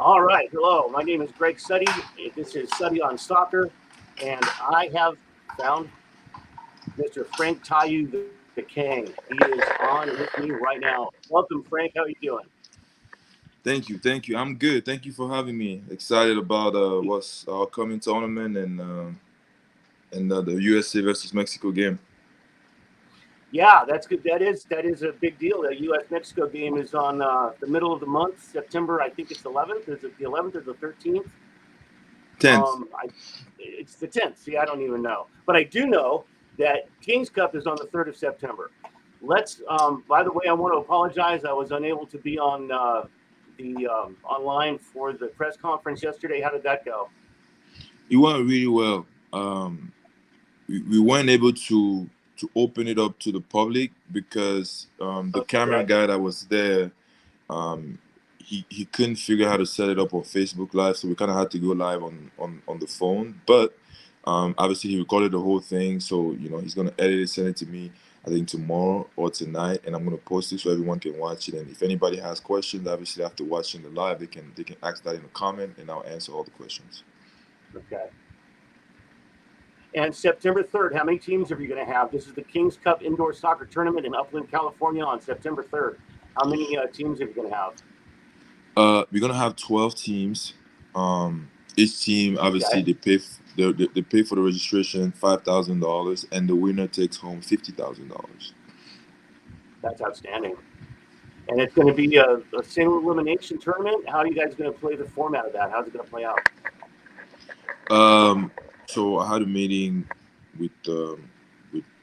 All right. Hello. My name is Greg Suddy. This is Suddy on Soccer, and I have found Mr. Franck Tayou the King. He is on with me right now. Welcome, Frank. How are you doing? Thank you. I'm good. Thank you for having me. Excited about what's our coming tournament and the USA versus Mexico game. Yeah, that's good. That is a big deal. The U.S. Mexico game is on the middle of the month, September. I think it's 11th. Is it the 11th or the 13th? 10th. It's the 10th. See, I don't even know, but I do know that Kings Cup is on the 3rd of September. Let's. By the way, I want to apologize. I was unable to be on the online for the press conference yesterday. How did that go? It went really well. We weren't able to open it up to the public because the camera Okay. guy that was there, um, he couldn't figure out how to set it up on Facebook Live, so we kind of had to go live on the phone. But obviously, he recorded the whole thing, so he's gonna edit it, send it to me. I think tomorrow or tonight, and I'm gonna post it so everyone can watch it. And if anybody has questions, obviously after watching the live, they can ask that in the comment, and I'll answer all the questions. Okay. And September 3rd, how many teams are you going to have? This is the Kings Cup Indoor Soccer Tournament in Upland, California on September 3rd. How many teams are you going to have? We're gonna have 12 teams. Each team obviously Okay. they pay for the registration $5,000, and the winner takes home $50,000. That's outstanding. And it's going to be a single elimination tournament. How are you guys going to play the format of that? How's it going to play out? So I had a meeting with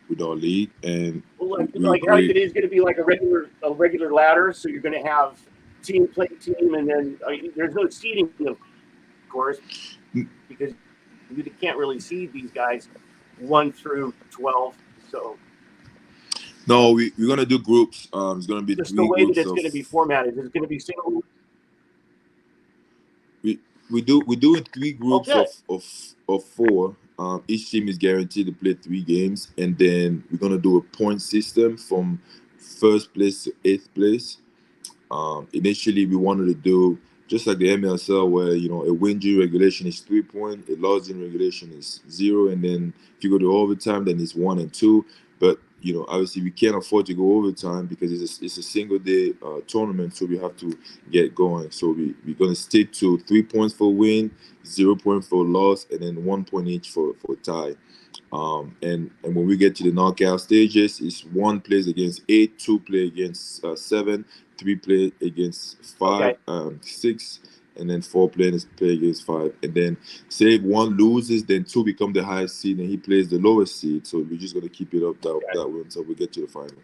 with our league, and Well, we like how agreed. it is going to be like a regular ladder. So you're going to have team play team, and then there's no seeding, of course, because you can't really seed these guys 1 through 12. So No, we're gonna do groups. It's gonna be just the three way that groups it's of going to be formatted is going to be single. we we do it three groups Okay. of four. Each team is guaranteed to play 3 games, and then we're gonna do a point system from first place to eighth place. Initially, we wanted to do just like the MLSL, where a win due regulation is 3 point, a loss in regulation is zero, and then if you go to overtime, then it's 1 and 2. But obviously, we can't afford to go overtime because it's a single day tournament, so we have to get going. So we're gonna stick to 3 points for win, 0 point for loss, and then 1 point each for tie. And when we get to the knockout stages, it's one plays against eight, two play against seven, three play against five, Okay. 6, and then four players play against five. And then say if one loses, then two become the highest seed, and he plays the lowest seed. So we're just gonna keep it up that way until we get to the final.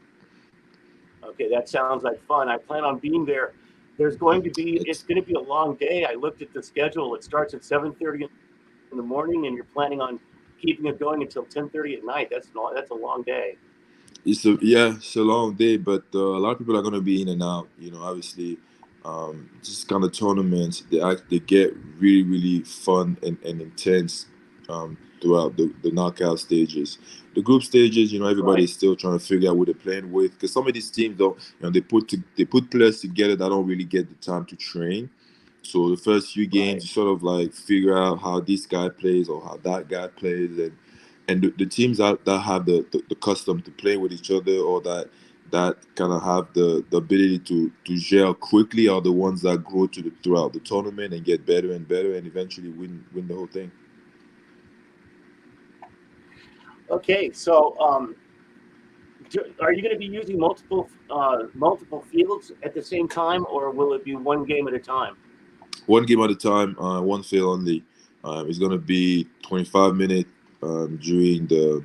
Okay, that sounds like fun. I plan on being there. It's It's going to be a long day. I looked at the schedule. It starts at 7:30 in the morning, and you're planning on keeping it going until 10:30 at night. That's a long day. it's a long day, but a lot of people are gonna be in and out. Obviously, just kind of tournaments they get really fun and intense throughout the knockout stages. The group stages, Right, everybody's still trying to figure out who they're playing with because some of these teams don't, they put players together that don't really get the time to train. So the first few games, right. you sort of like figure out how this guy plays or how that guy plays, and the teams that have the custom to play with each other, or that kind of have the ability to gel quickly, are the ones that grow throughout the tournament and get better and better and eventually win the whole thing. Okay, so are you going to be using multiple fields at the same time, or will it be one game at a time? One game at a time, one fail only. It's going to be 25 minutes during the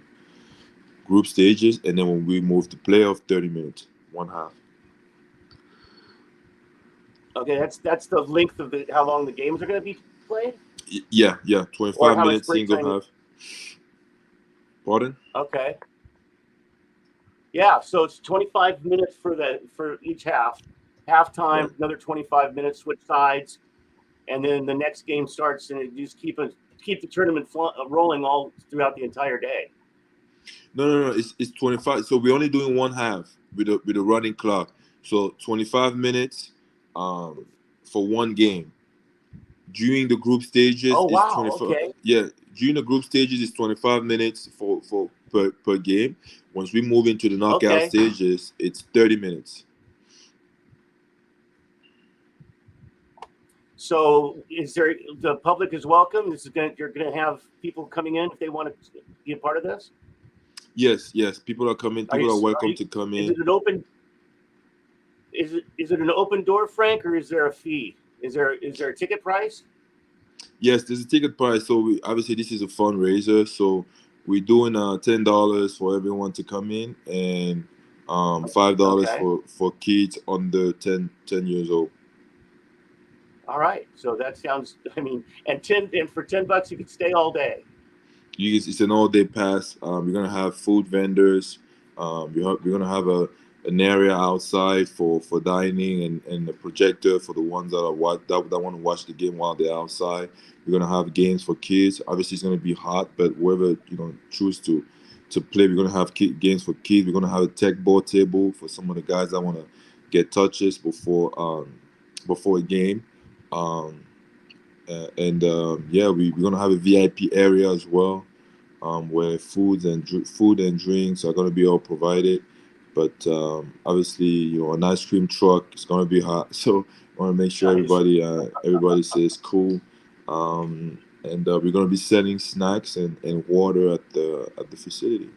group stages, and then when we move to playoff, 30 minutes, one half. Okay, that's the length of the how long the games are going to be played, Yeah, or 25 how much minutes break single time. half. Pardon? Okay, yeah. So it's 25 minutes for each half. Halftime, Right. another 25 minutes, switch sides, and then the next game starts, and you just keep the tournament rolling all throughout the entire day. No. It's 25. So we're only doing one half with a running clock. So 25 minutes, um, for one game. During the group stages, Oh it's wow. 25. Okay. Yeah, during the group stages, it's 25 minutes for per game. Once we move into the knockout Okay. stages, it's 30 minutes. So is there the public is welcome? You're gonna have people coming in if they want to be a part of this. Yes. People are coming. Are you? People are Are welcome you? to come Is in. it an open? Is it an open door, Frank, or is there a fee? Is there a ticket price? Yes, there's a ticket price. So obviously this is a fundraiser. So we're doing $10 for everyone to come in, and $5 Okay. for kids under 10 years old. All right. So that sounds. I mean, and for $10 you could stay all day. It's an all day pass. We're gonna have food vendors. We're gonna have an area outside for dining, and a projector for the ones that that want to watch the game while they're outside. We're gonna have games for kids. Obviously, it's gonna be hot, but whoever choose to play, we're gonna have games for kids. We're gonna have a tech ball table for some of the guys that want to get touches before a game. Um, and yeah, we're gonna have a VIP area as well, where food and drinks are gonna be all provided. But obviously, an ice cream truck is gonna be hot, so I want to make sure Nice. everybody says cool. And we're gonna be selling snacks and water at the facility.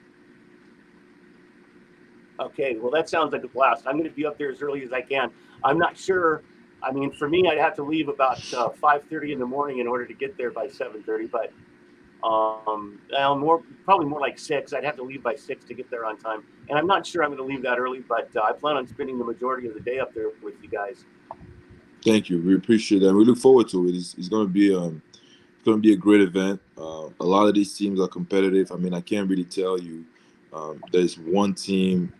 Okay. Well, that sounds like a blast. I'm going to be up there as early as I can. I'm not sure. I mean, for me, I'd have to leave about 5:30 in the morning in order to get there by 7:30. But probably more like 6. I'd have to leave by 6 to get there on time. And I'm not sure I'm going to leave that early, but I plan on spending the majority of the day up there with you guys. Thank you. We appreciate that. We look forward to it. It's gonna be a great event. A lot of these teams are competitive. I mean, I can't really tell you. There's one team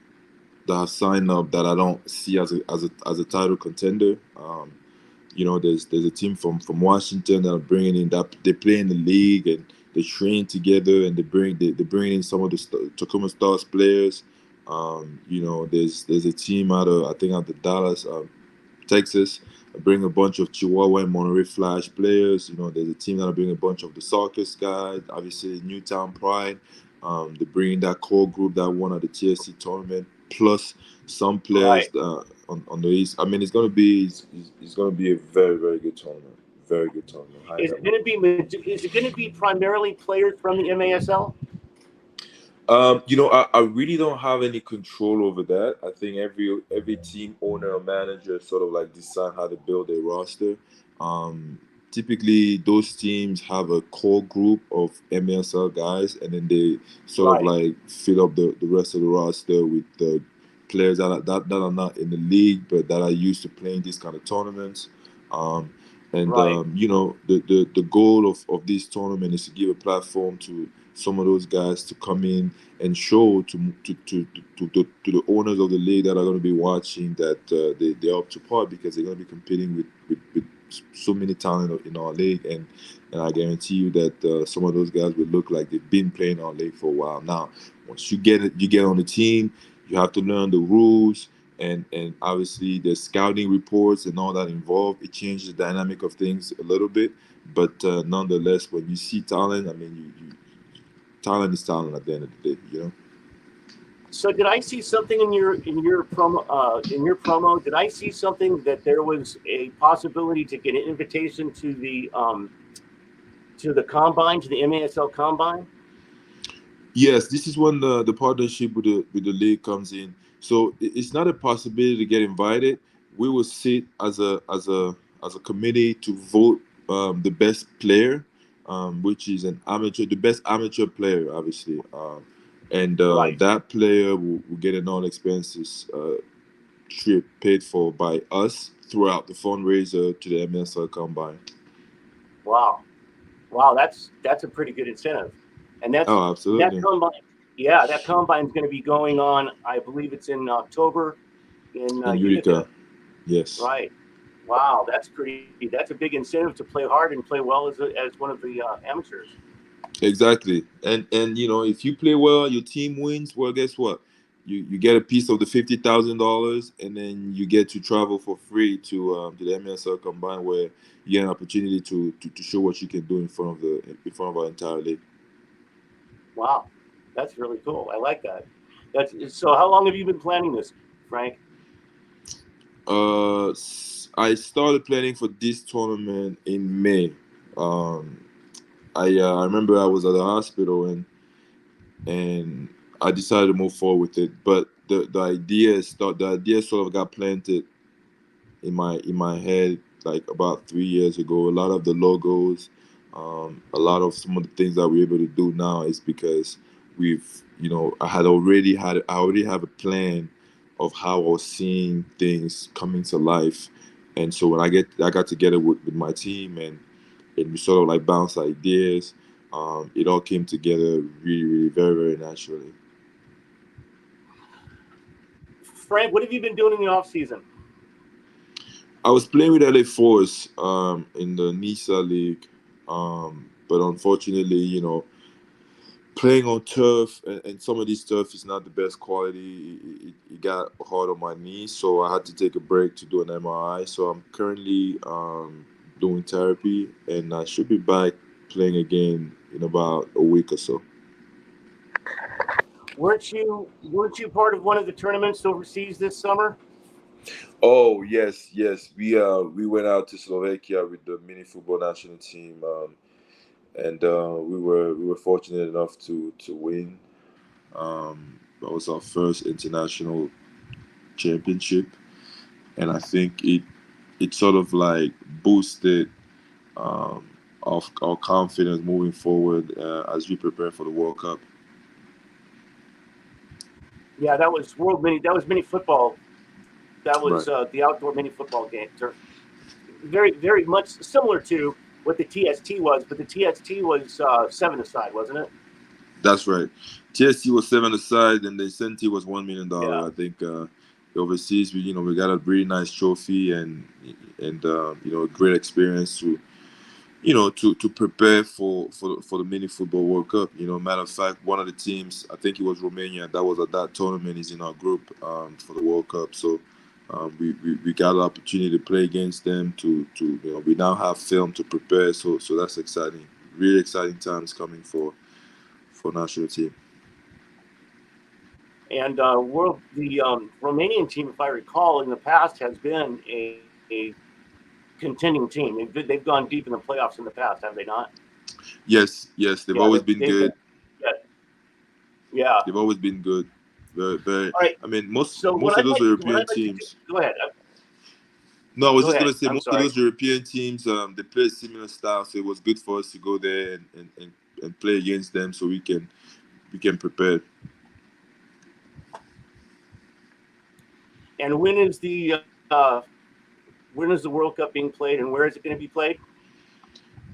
that have signed up that I don't see as a title contender. There's a team from Washington that are bringing in that they play in the league, and they train together, and they bring in some of the Tacoma Stars players. There's a team out of Dallas, Texas. Bring a bunch of Chihuahua and Monterey Flash players. There's a team that'll bring a bunch of the Sarkis guys. Obviously, Newtown Pride. They bring that core group that won at the TSC tournament, plus some players Right. on the East. I mean, it's gonna be a very, very good tournament. Very good tournament. Highly Is it going to be? Is it going to be primarily players from the MASL? I really don't have any control over that. I think every team owner or manager sort of like decide how to build their roster. Um, Typically, those teams have a core group of MSL guys, and then they sort of Right. like fill up the rest of the roster with the players that are not in the league, but that are used to playing these kind of tournaments. Um, and Right. the goal of this tournament is to give a platform to some of those guys to come in and show to the owners of the league that are going to be watching that they're up to par, because they're going to be competing with so many talent in our league, and I guarantee you that some of those guys will look like they've been playing our league for a while now. Once you get on the team, you have to learn the rules, and obviously the scouting reports and all that involved. It changes the dynamic of things a little bit, but nonetheless, when you see talent, I mean, talent is talent at the end of the day. So did I see something in your promo? Did I see something that there was a possibility to get an invitation to the combine, to the MASL combine? Yes, this is when the partnership with the league comes in. So it's not a possibility to get invited. We will sit as a committee to vote the best player, which is the best amateur player, obviously, and Right. that player will get an all expenses trip paid for by us throughout the fundraiser to the MSL Combine. Wow. Wow. That's a pretty good incentive, and Oh, that absolutely. combine. Yeah, that combine is going to be going on. I believe it's in October in In Utica. Utica, yes. Right. Wow. That's pretty. That's a big incentive to play hard and play well as one of the amateurs. Exactly. And if you play well, your team wins, well, guess what? you get a piece of the $50,000, and then you get to travel for free to the MSL Combine, where you get an opportunity to show what you can do in front of our entire league. Wow, that's really cool. I like that. So. How long have you been planning this, Frank? I started planning for this tournament in May. Um, I remember I was at the hospital, and I decided to move forward with it. But the idea sort of got planted in my head like about 3 years ago. A lot of the logos, a lot of some of the things that we're able to do now is because I already have a plan of how I was seeing things coming to life. And so when I got together with my team, and we sort of like bounced ideas, it all came together really, really, very, very naturally. Frank, what have you been doing in the off season? I was playing with LA Force in the NISA League, but unfortunately, playing on turf, and some of this turf is not the best quality. It got hard on my knees, so I had to take a break to do an MRI. So I'm currently doing therapy, and I should be back playing again in about a week or so. Weren't you part of one of the tournaments overseas this summer? Oh yes. We went out to Slovakia with the mini football national team, and we were fortunate enough to win. That was our first international championship, and I think it sort of like boosted um, our confidence moving forward as we prepare for the World Cup. Yeah, that was mini football. That was Right. the outdoor mini football game. Very, very much similar to what the TST was, but the TST was 7-a-side, wasn't it? That's right. TST was 7-a-side, and the incentive was $1 million. Yeah. I think overseas, we got a really nice trophy, and a great experience to prepare for the mini football World Cup. Matter of fact, one of the teams, I think it was Romania, that was at that tournament, is in our group for the World Cup. So we got an opportunity to play against them. We now have film to prepare. So that's exciting. Really exciting times coming for national team. And the Romanian team, if I recall, in the past has been a contending team. They've gone deep in the playoffs in the past, have they not? Yes, they've always been good. Yeah. They've always been good. Very, very. All right. I mean, most So of those European teams. Go ahead. No, I was just going to say, I'm most sorry. of those European teams, they play similar style, so it was good for us to go there and play against them, so we can prepare. And when is the World Cup being played, and where is it going to be played?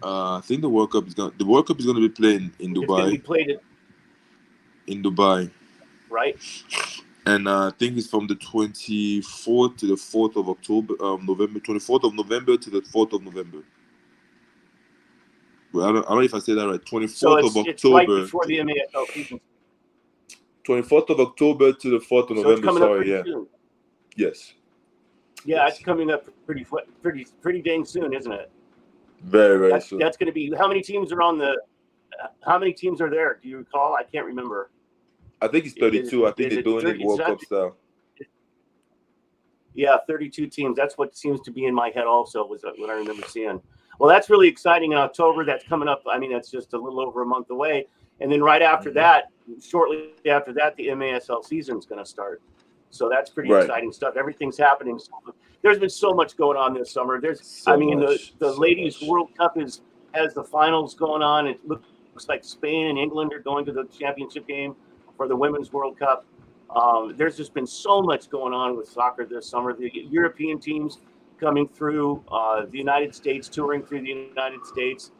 I think the World Cup is going to be played in Dubai. It's going to be played in Dubai, right? And I think it's from the 24th to the 4th of October, November, 24th of November to the 4th of November. Well, I don't know if I said that right. 24th of October. It's right before the MASL season. 24th of October to the 4th of November. It's coming up pretty soon. Yes. Yeah, yes. It's coming up pretty dang soon, isn't it? Very, very soon. That's going to be. How many teams are there? Do you recall? I can't remember. I think it's 32. I think they're doing it World Cup style. Yeah, 32 teams. That's what seems to be in my head also, was what I remember seeing. Well, that's really exciting in October. That's coming up. I mean, that's just a little over a month away. And then right after that, shortly after that, the MASL season is going to start. So that's pretty exciting stuff. Everything's happening. There's been so much going on this summer. The Ladies World Cup has the finals going on. It looks like Spain and England are going to the championship game for the Women's World Cup. There's just been so much going on with soccer this summer. The European teams coming through, the United States, touring through the United States,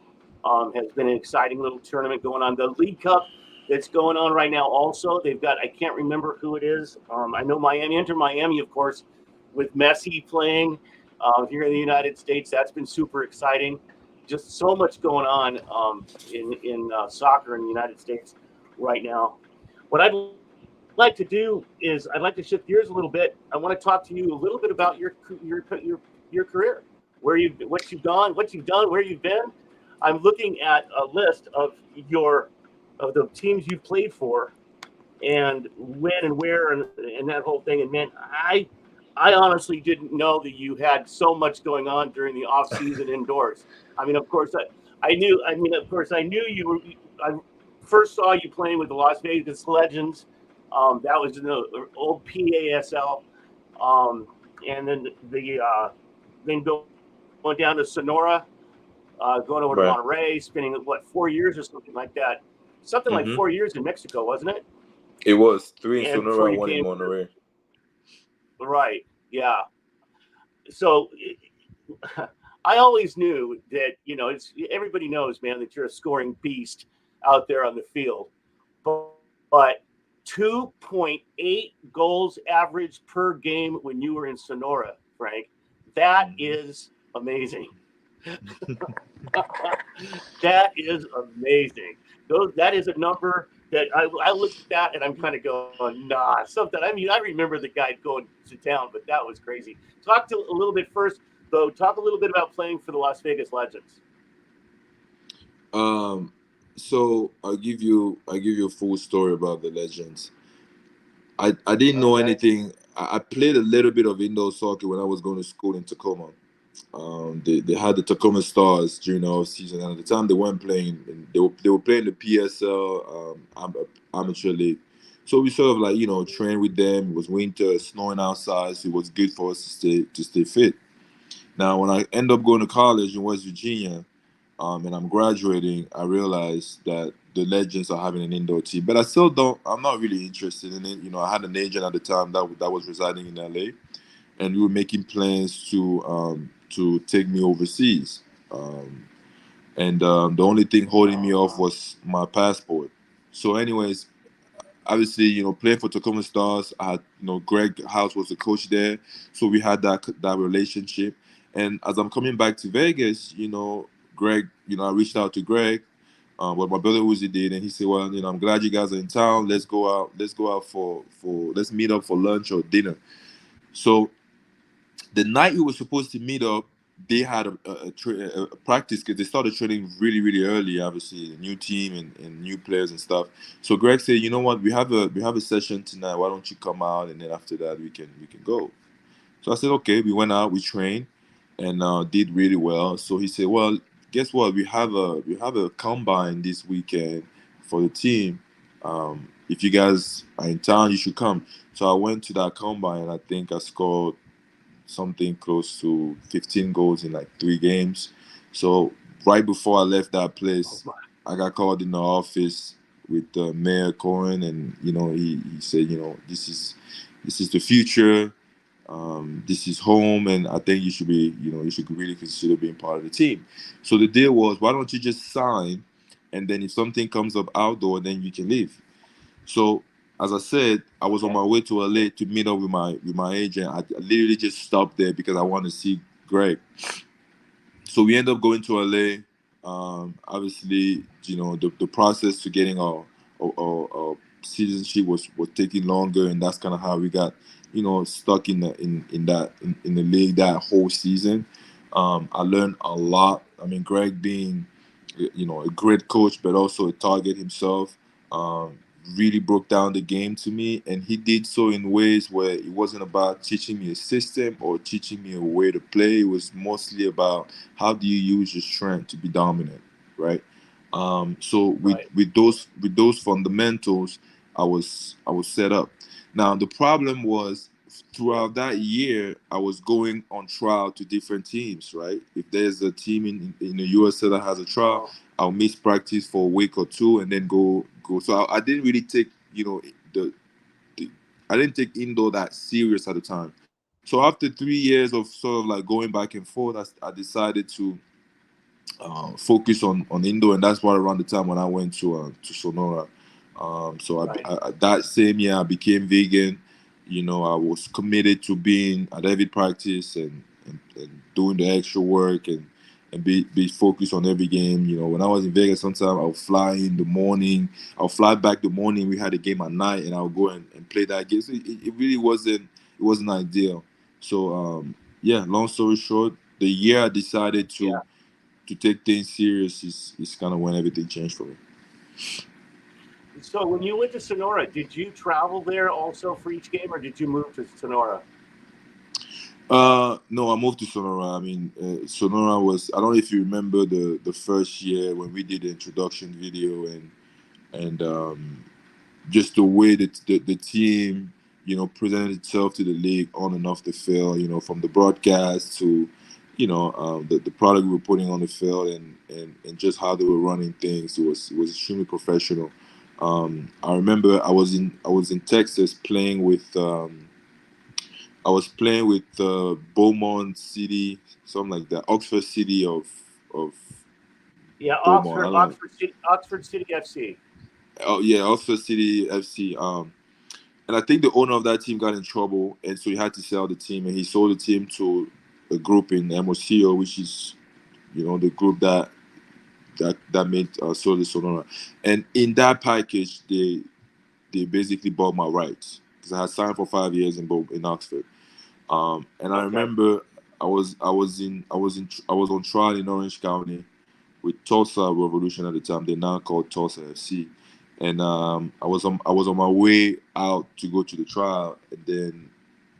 has been an exciting little tournament going on. The League Cup that's going on right now also, they've got, I can't remember who it is. I know Inter Miami, of course, with Messi playing here in the United States. That's been super exciting. Just so much going on in soccer in the United States right now. What I'd like to do is I'd like to shift gears a little bit. I want to talk to you a little bit about your career, where you what you've done, where you've been. I'm looking at a list of the teams you've played for, and when and where and that whole thing. And man, I honestly didn't know that you had so much going on during the off season indoors. I mean, of course, I knew. I mean, of course, I knew you were. I first saw you playing with the Las Vegas Legends. That was in the old PASL, and then then going down to Sonora, going over to Monterey, Right. spending what 4 years or something like that. Something like 4 years Mm-hmm. in Mexico, wasn't it? It was three in And before Sonora, you one in came, Monterey. right? Yeah. So I always knew that it's everybody knows, man, that you're a scoring beast out there on the field, but 2.8 goals average per game when you were in Sonora, Frank. That Mm-hmm. is amazing. That is amazing. That is a number that I looked at that and I'm kind of going, nah, something. I mean, I remember the guy going to town, but that was crazy. Talk to a little bit first, though. Talk a little bit about playing for the Las Vegas Legends. Um, so I'll give you a full story about the Legends. I didn't know Okay. anything. I played a little bit of indoor soccer when I was going to school in Tacoma. They had the Tacoma Stars during the off season, and at the time they weren't playing. And they were playing the PSL amateur league. So we sort of like trained with them. It was winter, snowing outside, so it was good for us to stay fit. Now when I end up going to college in West Virginia, and I'm graduating, I realized that the Legends are having an indoor team, but I still don't. I'm not really interested in it. I had an agent at the time that was residing in LA, and we were making plans to take me overseas. And the only thing holding me off was my passport. So, anyways, obviously, playing for Tacoma Stars, I had, Greg House was the coach there, so we had that relationship. And as I'm coming back to Vegas, Greg, I reached out to Greg, what my brother Uzi did, and he said, "Well, I'm glad you guys are in town. Let's go out. Let's go out for let's meet up for lunch or dinner." So the night we were supposed to meet up, they had a practice because they started training really, really early. Obviously, a new team and new players and stuff. So Greg said, "You know what? We have a session tonight. Why don't you come out? And then after that, we can go." So I said, "Okay." We went out, we trained, and did really well. So he said, "Well, guess what? We have a combine this weekend for the team. If you guys are in town, you should come." So I went to that combine. I think I scored something close to 15 goals in like 3 games. So right before I left that Oh place, my. I got called in the office with Mayor Cohen, and he said, this is the future. This is home, and I think you should really consider being part of the team. So the deal was, why don't you just sign, and then if something comes up outdoor, then you can leave. So as I said, I was on Okay. my way to LA to meet up with my agent. I literally just stopped there because I want to see Greg. So we end up going to LA. Obviously, the process to getting our citizenship was taking longer, and that's kind of how we got stuck in the league that whole season. I learned a lot. I mean, Greg being a great coach, but also a target himself. Um, really broke down the game to me, and he did so in ways where it wasn't about teaching me a system or teaching me a way to play. It was mostly about how do you use your strength to be dominant, right? So with Right. with those fundamentals, I was set up. Now the problem was Yep. throughout that year, I was going on trial to different teams, right? If there's a team in the USA that has a trial, Oh. I'll miss practice for a week or two and then go. So I didn't really take the, the I didn't take indoor that serious at the time. So after 3 years of sort of like going back and forth, I decided to focus on indoor, and that's why around the time when I went to Sonora. So Right. that same year I became vegan. I was committed to being at every practice and doing the extra work, and be focused on every game. You know, when I was in Vegas, sometimes I'll fly in the morning, I'll fly back the morning. We had a game at night, and I'll go and play that game. So it really wasn't ideal. So yeah, long story short, the year I decided Yeah. to take things serious is kind of when everything changed for me. So when you went to Sonora, did you travel there also for each game, or did you move to Sonora? No, I moved to Sonora. I mean, Sonora was. I don't know if you remember the first year when we did the introduction video and just the way that the team, you know, presented itself to the league on and off the field. You know, from the broadcast to, you know, the product we were putting on the field and just how they were running things. It was extremely professional. I remember I was in Texas playing with. I was playing with Beaumont City, something like that. Oxford City of Yeah, Beaumont. I don't know. Oxford City FC. Oh yeah, Oxford City FC. And I think the owner of that team got in trouble, and so he had to sell the team, and he sold the team to a group in MOCO, which is, you know, the group that made sold the Sonora. And in that package, they basically bought my rights because I had signed for 5 years in Oxford. And I Okay. remember I was on trial in Orange County with Tulsa Revolution at the time. They now called Tulsa FC, and I was on my way out to go to the trial, and then,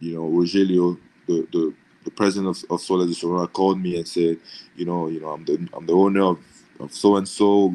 you know, Rogelio, the president of Solar de Sonora, called me and said, I'm the owner of so and so.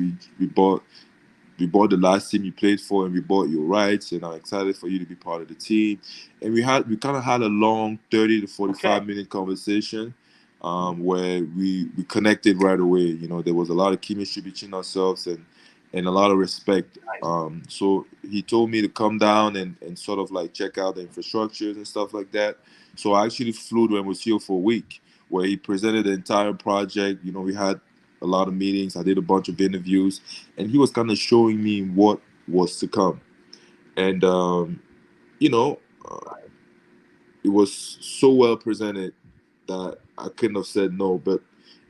We bought the last team you played for, and we bought your rights, and I'm excited for you to be part of the team. And we kind of had a long 30 to Okay. 45 minute conversation, where we connected right away. You know, there was a lot of chemistry between ourselves and a lot of respect. Nice. So he told me to come down and sort of like check out the infrastructures and stuff like that. So I actually flew to Hermosillo for a week, where he presented the entire project. You know, we had a lot of meetings. I did a bunch of interviews, and he was kind of showing me what was to come. And you know, it was so well presented that I couldn't have said no. But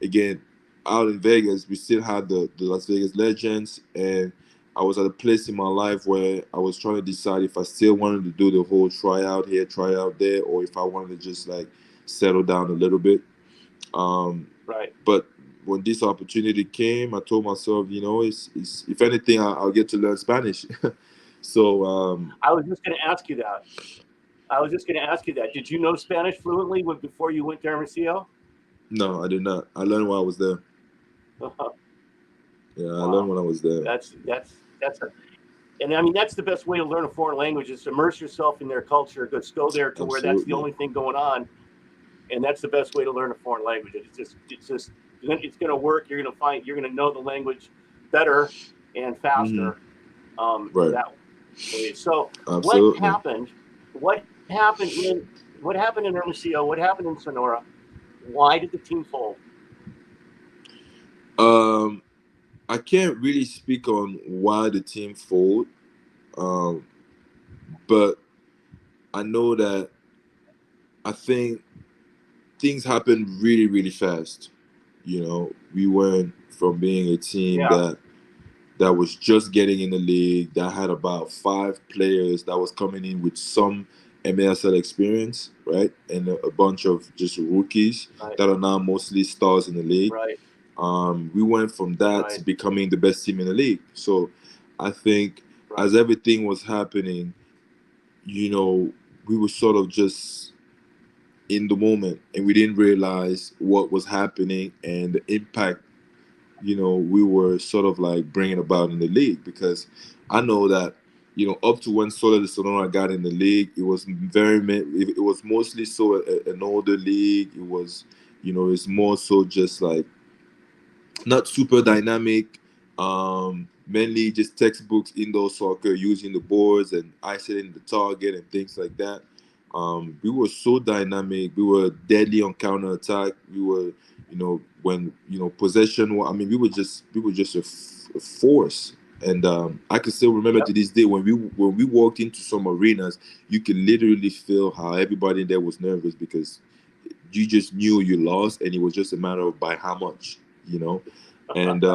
again, out in Vegas, we still had the Las Vegas Legends, and I was at a place in my life where I was trying to decide if I still wanted to do the whole try out here, try out there, or if I wanted to just like settle down a little bit. Um, Right. but when this opportunity came, I told myself, you know, it's if anything, I'll get to learn Spanish. So I was just going to ask you that. Did you know Spanish fluently before you went to Hermosillo? no, I did not. I learned while I was there. Yeah, I learned Wow. when I was there. That's and I mean that's the best way to learn a foreign language is to immerse yourself in their culture. Just go there to where that's the Absolutely. only thing going on, and that's the best way to learn a foreign language. It's going to work. You're going to know the language better and Hmm. faster. Right. That way. So what Absolutely. happened? What happened in Hermosillo? What happened in Sonora? Why did the team fold? Um, I can't really speak on why the team fold, um, but I know that I think things happened really, really fast. You know, we went from being a team Yeah. that was just getting in the league, that had about 5 players that was coming in with some MLSL experience, right? And a bunch of just rookies Right. that are now mostly stars in the league. Right. We went from that to Right. becoming the best team in the league. So I think Right. as everything was happening, you know, we were sort of just in the moment, and we didn't realize what was happening and the impact, you know, we were sort of like bringing about in the league. Because I know that, you know, up to when Solar de Sonora got in the league, it was it was mostly so an older league. It was, you know, it's more so just like not super dynamic, mainly just textbooks indoor soccer using the boards and isolating the target and things like that. We were so dynamic. We were deadly on counter attack. We were, you know, when, you know, possession. I mean, we were just a force. And I can still remember Yep. to this day when we walked into some arenas, you could literally feel how everybody there was nervous because you just knew you lost, and it was just a matter of by how much, you know. And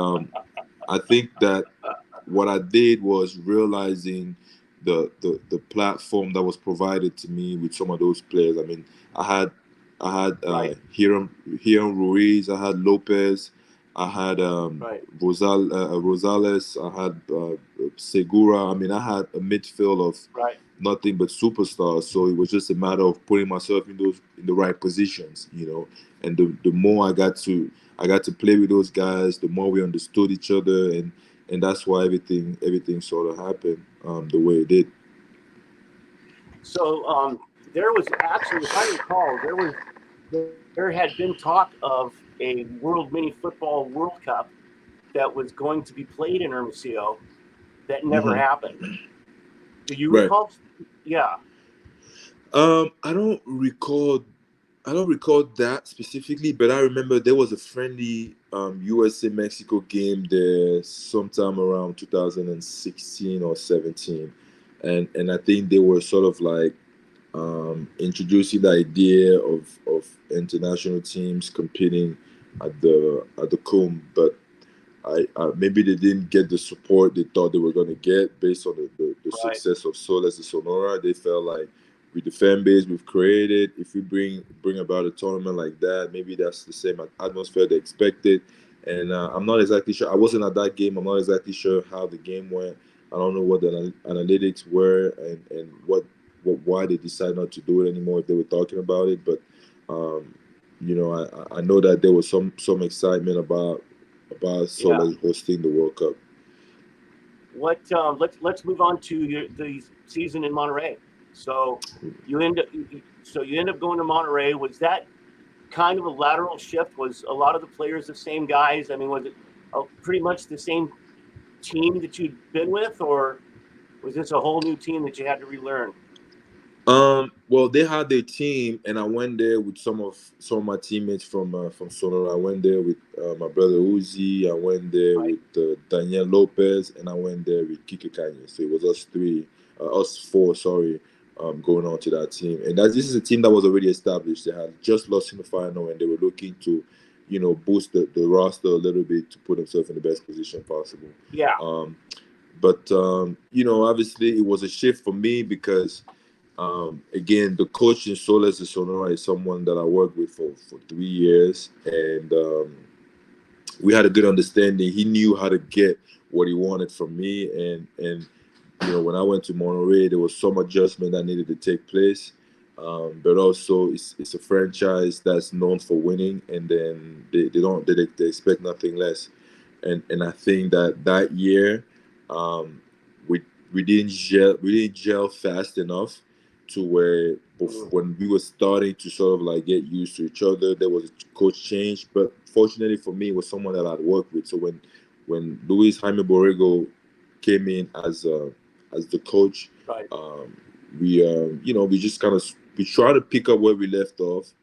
I think that what I did was realizing the platform that was provided to me with some of those players. I mean, I had Hiram Ruiz, I had Lopez, I had Rosales, I had Segura. I mean, I had a midfield of nothing but superstars. So it was just a matter of putting myself in the right positions, you know. And the more I got to play with those guys, the more we understood each other, and that's why everything sort of happened the way it did. So there was actually, if I recall, there had been talk of a World Mini Football World Cup that was going to be played in Hermosillo that never happened. Do you Right. recall? Yeah. I don't recall that specifically, but I remember there was a friendly USA Mexico game there sometime around 2016 or 17, and I think they were sort of like introducing the idea of international teams competing at the Comb, but I maybe they didn't get the support they thought they were going to get based on the success of Soles de Sonora. They felt like with the fan base we've created, if we bring about a tournament like that, maybe that's the same atmosphere they expected. And I'm not exactly sure. I wasn't at that game. I'm not exactly sure how the game went. I don't know what the analytics were and why they decided not to do it anymore if they were talking about it. But you know, I know that there was some excitement about Soles hosting the World Cup. What? Let's move on to the season in Monterrey. So you end up going to Monterrey. Was that kind of a lateral shift? Was a lot of the players the same guys? I mean, was it pretty much the same team that you'd been with, or was this a whole new team that you had to relearn? Well, they had their team, and I went there with some of my teammates from Sonora. I went there with my brother Uzi. I went there with Daniel Lopez, and I went there with Kike Kanye. So it was us four, sorry, going on to that team. And this is a team that was already established. They had just lost in the final, and they were looking to, you know, boost the roster a little bit to put themselves in the best position possible. Yeah. But you know, obviously, it was a shift for me because. Again, the coach in Soles de Sonora is someone that I worked with for 3 years, and we had a good understanding. He knew how to get what he wanted from me, and you know, when I went to Monterrey, there was some adjustment that needed to take place. But also, it's a franchise that's known for winning, and then they expect nothing less. And I think that year, we didn't gel fast enough to where when we were starting to sort of like get used to each other, there was a coach change. But fortunately for me, it was someone that I'd worked with. So when Luis Jaime Borrego came in as the coach, we just kind of we tried to pick up where we left off.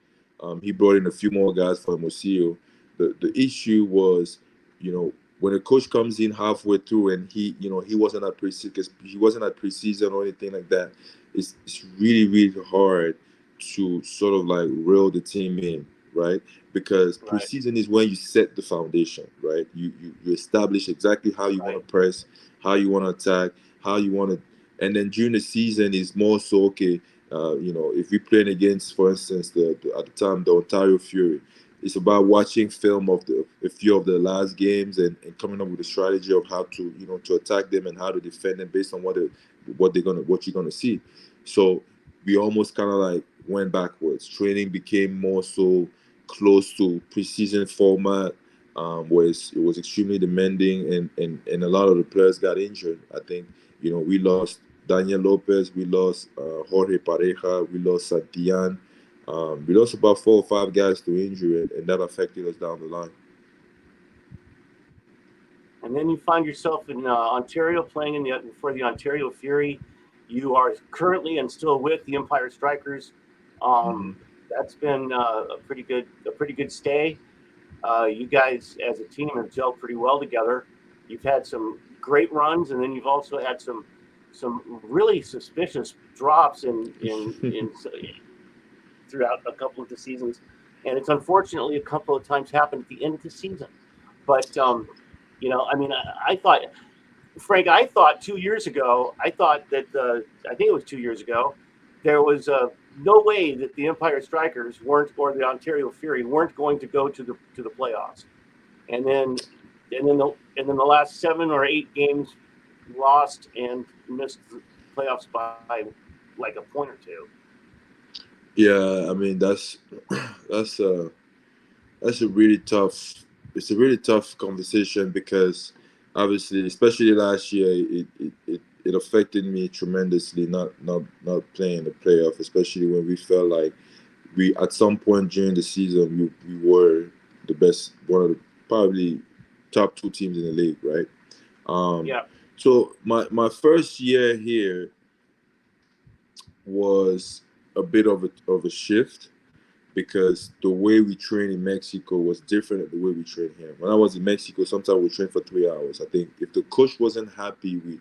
He brought in a few more guys for Hermosillo. The issue was, you know, when a coach comes in halfway through and he wasn't at preseason or anything like that, it's really hard to sort of like reel the team in, right? Because preseason is when you set the foundation, right? You establish exactly how you want to press, how you want to attack, how you want to, and then during the season is more so okay. You know, if we're playing against, for instance, at the time the Ontario Fury, it's about watching film of a few of the last games and coming up with a strategy of how to to attack them and how to defend them based on what you're gonna see. So we almost kind of like went backwards. Training became more so close to preseason format, where it was extremely demanding and a lot of the players got injured. I think we lost Daniel Lopez, we lost Jorge Pareja, we lost Santillan. We lost about 4 or 5 guys to injury, and that affected us down the line. And then you find yourself in Ontario playing for the Ontario Fury. You are currently and still with the Empire Strykers. That's been a pretty good stay. You guys, as a team, have gelled pretty well together. You've had some great runs, and then you've also had some really suspicious drops in throughout a couple of the seasons. and it's unfortunately a couple of times happened at the end of the season. But I mean, I thought, Frank, I thought 2 years ago, I thought that I think it was 2 years ago, there was no way that the Empire Strikers weren't, or the Ontario Fury weren't going to go to the playoffs, and then the last 7 or 8 games lost and missed the playoffs by like a point or two. Yeah, I mean that's that's a really tough. It's a really tough conversation because obviously, especially last year, it affected me tremendously. Not playing the playoff, especially when we felt like we at some point during the season we were the best, one of the probably top two teams in the league, right? Um, Yeah, so my first year here was a bit of a shift because the way we train in Mexico was different than the way we train here. When I was in Mexico, sometimes we train for 3 hours. I think if the coach wasn't happy with,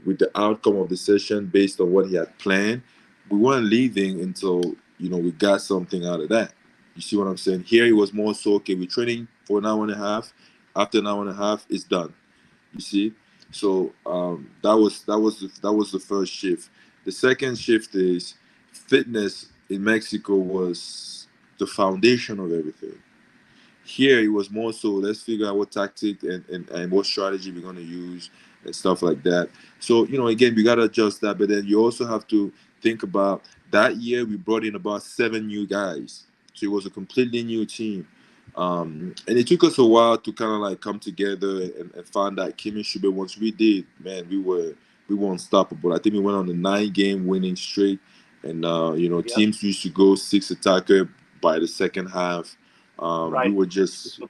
with the outcome of the session based on what he had planned, we weren't leaving until we got something out of that. You see what I'm saying? Here it was more so, okay, we're training for an hour and a half. After an hour and a half, it's done. You see, so that was the first shift. The second shift is fitness in Mexico was the foundation of everything. Here it was more so let's figure out what tactic and what strategy we're going to use and stuff like that. So again we got to adjust that, but then you also have to think about that year we brought in about 7 new guys, so it was a completely new team. And it took us a while to kind of like come together and find that chemistry, but once we did, man, we were unstoppable. I think we went on a 9 game winning streak, and yep, teams used to go six attacker by the second half. We right. were just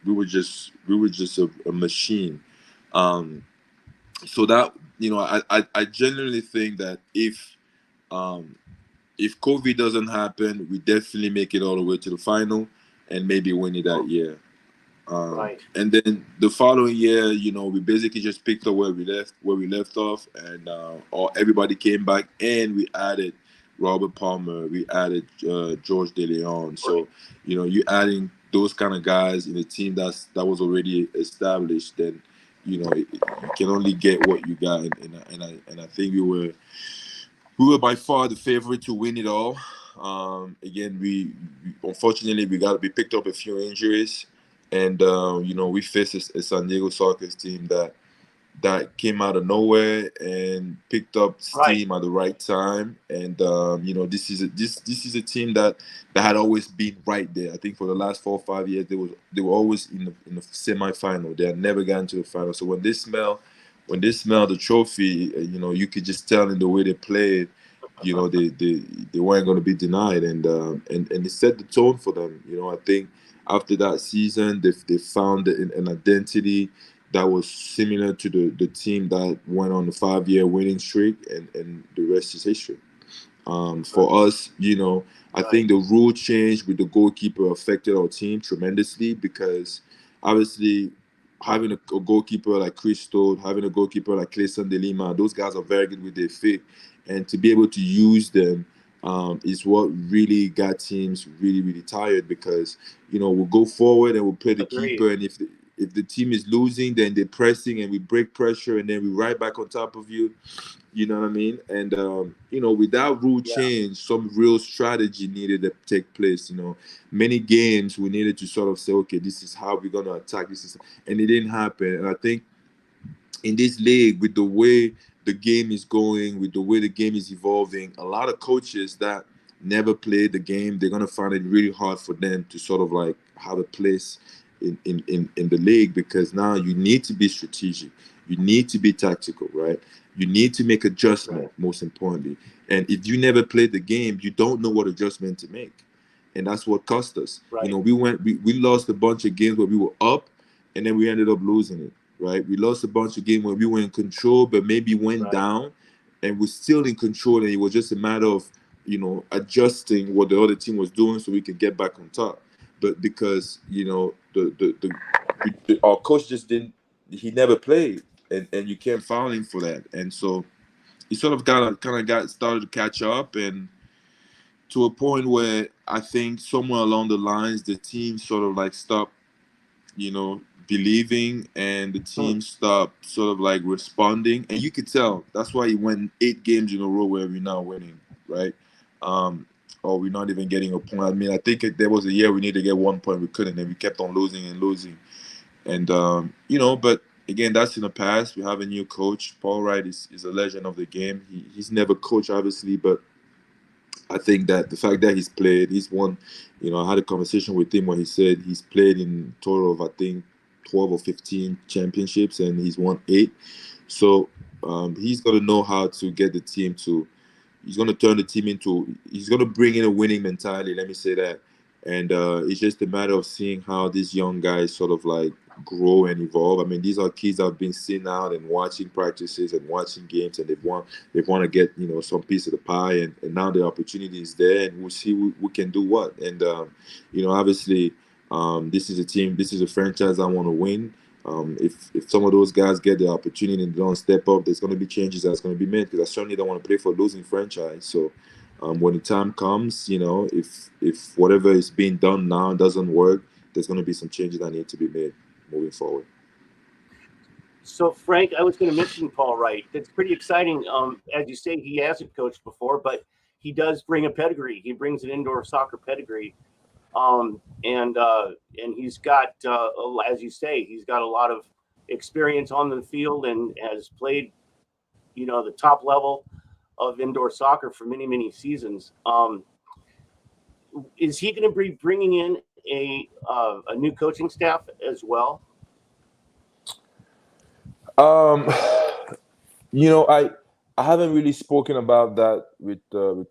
a machine. Um, so that I genuinely think that um, if COVID doesn't happen, we definitely make it all the way to the final and maybe win it that year. Right. And then the following year, we basically just picked up where we left off, and all everybody came back, and we added Robert Palmer, we added George De Leon. Right. So you adding those kind of guys in a team that was already established, then you can only get what you got, and I think we were by far the favorite to win it all. Again, we unfortunately we picked up a few injuries, and we faced a San Diego Soccer team that came out of nowhere and picked up Right. steam at the right time. And this is a team that had always been right there. I think for the last 4 or 5 years they were always in the semi-final. They had never gotten to the final. So when they smelled the trophy, you could just tell in the way they played, they weren't going to be denied, and it set the tone for them. I think after that season, they found an identity that was similar to the team that went on the 5 year winning streak, and the rest is history. For us, I Right. think the rule change with the goalkeeper affected our team tremendously because obviously having a goalkeeper like Cristo, having a goalkeeper like Clayson de Lima, those guys are very good with their feet, and to be able to use them is what really got teams really really tired because we'll go forward and we'll play the Agreed. keeper, and if the team is losing, then they're pressing and we break pressure and then we right back on top of you. You know what I mean? And with that rule Yeah. change, some real strategy needed to take place. Many games we needed to sort of say, okay, this is how we're gonna attack this, and it didn't happen. And I think in this league, with the way the game is going, with the way the game is evolving, a lot of coaches that never played the game, they're gonna find it really hard for them to sort of like have a place in the league because now you need to be strategic, you need to be tactical, right? You need to make Right. adjustment, most importantly. And if you never played the game, you don't know what adjustment to make. And that's what cost us. Right. We lost a bunch of games where we were up and then we ended up losing it, right? We lost a bunch of games where we were in control, but maybe went Right. down and we're still in control. And it was just a matter of, adjusting what the other team was doing so we could get back on top. But because, our coach just didn't, he never played. And you can't foul him for that. And so he sort of kind of got started to catch up, and to a point where I think somewhere along the lines the team sort of like stopped, believing, and the Hmm. team stopped sort of like responding. And you could tell that's why he went 8 games in a row where we're not winning, right? Um, or we're not even getting a point. I mean, I think there was a year we needed to get 1 point, we couldn't, and we kept on losing and losing. And but again, that's in the past. We have a new coach. Paul Wright is a legend of the game. He's never coached, obviously, but I think that the fact that he's won. I had a conversation with him where he said he's played in total of, I think, 12 or 15 championships, and he's won 8. So he's got to know how to get the team to. He's going to turn the team into. He's going to bring in a winning mentality. Let me say that. And it's just a matter of seeing how these young guys sort of like grow and evolve. I mean, these are kids that have been sitting out and watching practices and watching games, and they want to get some piece of the pie, and now the opportunity is there, and we'll see who can do what. And obviously, this is a team, this is a franchise I want to win. If some of those guys get the opportunity and don't step up, there's going to be changes that's going to be made, because I certainly don't want to play for a losing franchise. So when the time comes, if whatever is being done now doesn't work, there's going to be some changes that need to be made moving forward. So, Frank, I was going to mention Paul Wright. That's pretty exciting. As you say, he hasn't coached before, but he does bring a pedigree. He brings an indoor soccer pedigree, and he's got, as you say, he's got a lot of experience on the field and has played, the top level of indoor soccer for many, many seasons. Is he going to be bringing in a new coaching staff as well? Um, I haven't really spoken about that with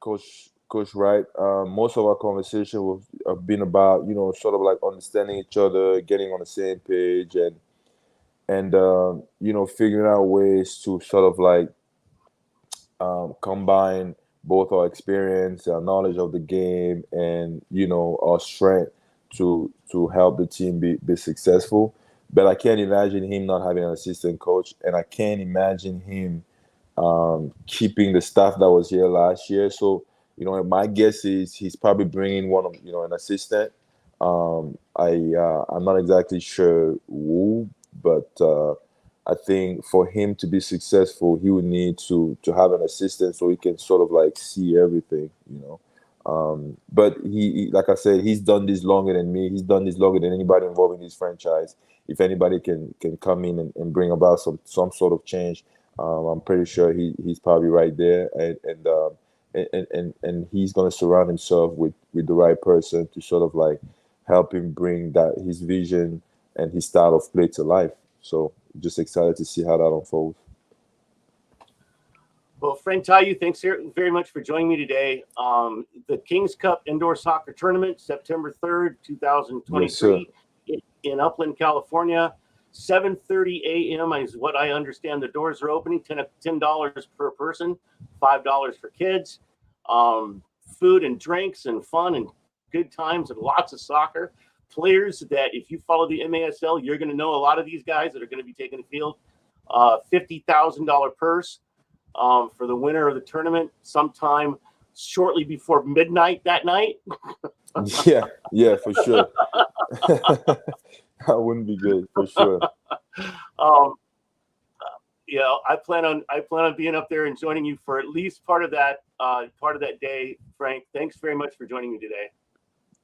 Coach Wright. Most of our conversation have been about sort of like understanding each other, getting on the same page, and figuring out ways to sort of like combine both our experience, our knowledge of the game, and our strength to help the team be successful. But I can't imagine him not having an assistant coach, and I can't imagine him keeping the staff that was here last year. So, my guess is he's probably bringing one of an assistant. I'm not exactly sure who, but I think for him to be successful, he would need to have an assistant so he can sort of like see everything. But like I said, he's done this longer than me. He's done this longer than anybody involved in this franchise. If anybody can come in and bring about some sort of change, I'm pretty sure he's probably right there, and he's going to surround himself with the right person to sort of like help him bring that his vision and his style of play to life. So just excited to see how that unfolds. Well, Franck Tayou, thanks very much for joining me today. The Kings Cup Indoor Soccer Tournament, September 3rd, Yes, sir. 2023, in Upland, California. 7:30 a.m. is what I understand. The doors are opening. $10 per person, $5 for kids. Food and drinks and fun and good times and lots of soccer. Players that, if you follow the MASL, you're going to know a lot of these guys that are going to be taking the field. $50,000 purse for the winner of the tournament sometime shortly before midnight that night. Yeah, for sure. That wouldn't be good for sure. um, I plan on being up there and joining you for at least part of that day. Frank, thanks very much for joining me today.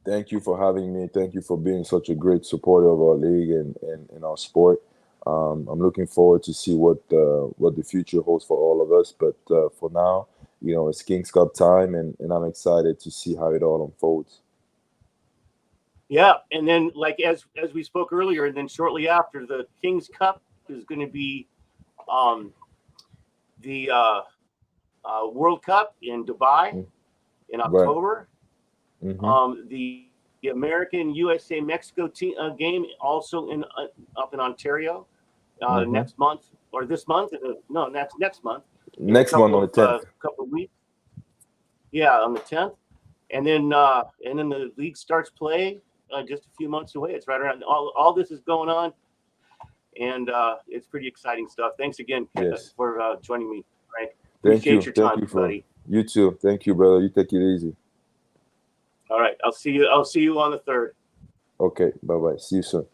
Thank you for having me. Thank you for being such a great supporter of our league and our sport. I'm looking forward to see what the future holds for all of us. But for now, it's Kings Cup time, and I'm excited to see how it all unfolds. Yeah, and then like as we spoke earlier, and then shortly after, the Kings Cup is going to be the World Cup in Dubai in Right. October. Mm-hmm. The American USA Mexico team game also up in Ontario Mm-hmm. next month or this month. No, next month in a Next month on the 10th. couple of weeks. Yeah, on the 10th, and then the league starts play just a few months away. It's right around. All this is going on, and it's pretty exciting stuff. Thanks again Yes. for joining me, Frank. Thank Appreciate you. your Thank time, you for buddy. you too. Thank you, brother. You take it easy. All right. I'll see you on the 3rd. Okay, bye bye. See you soon.